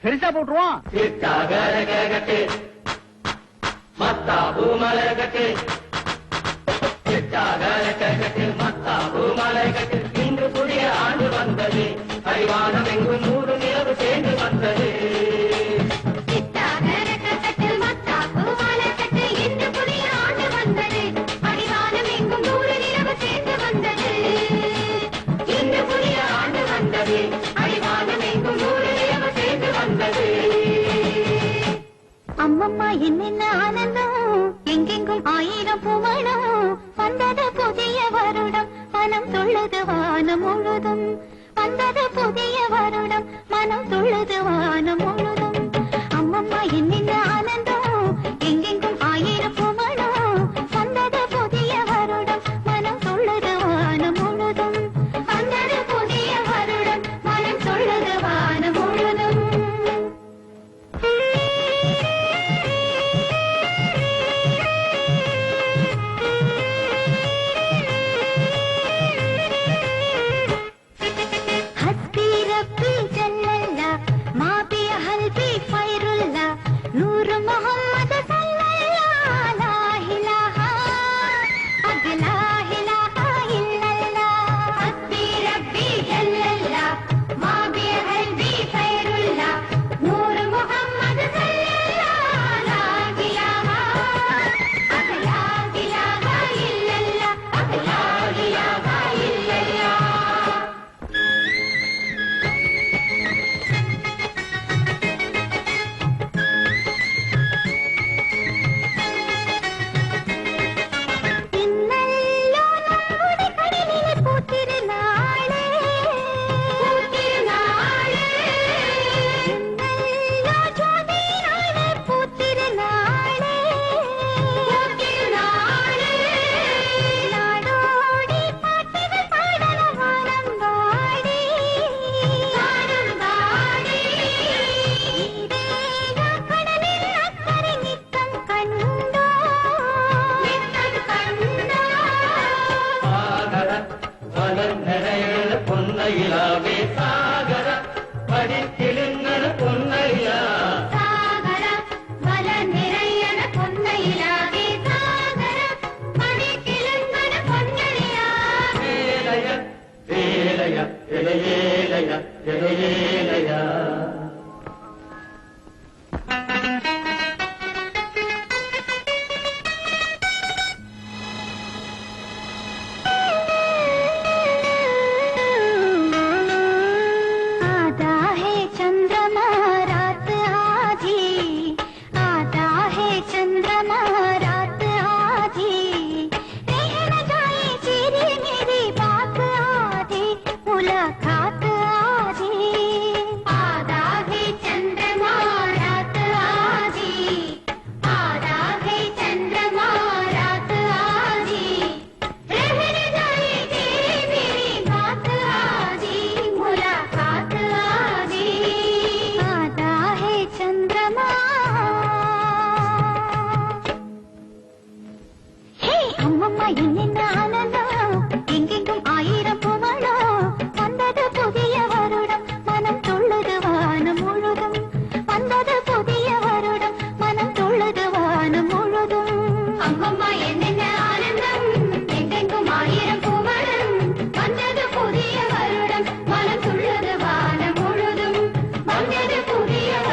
பெருசா போட்டுருவோம். மத்தா பூமலை கட்டு மத்தா பூமலை கட்டு இன்று புதிய ஆண்டு வந்தது அறிவானம் எங்கும் 100 நிலவு சேர்ந்து வந்தது. அம்மம்மா என்னென்ன ஆனந்தம், எங்கெங்கும் 1000 பூமணம் வந்தது புதிய வருடம், மனம் துள்ளுது வானம் முழுதும். வந்தது புதிய வருடம், மனம் துள்ளுது வானம் முழுதும். அம்மம்மா என்னென்ன ஆனந்தம், எங்கெங்கும் 1000 பூமணம் வந்தது புதிய வருடம், மனம் துள்ளுது வானம் முழுதும். வந்தது புதிய வருடம், மனம் துள்ளுது வானம் முழுதும்.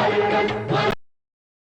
வருடம்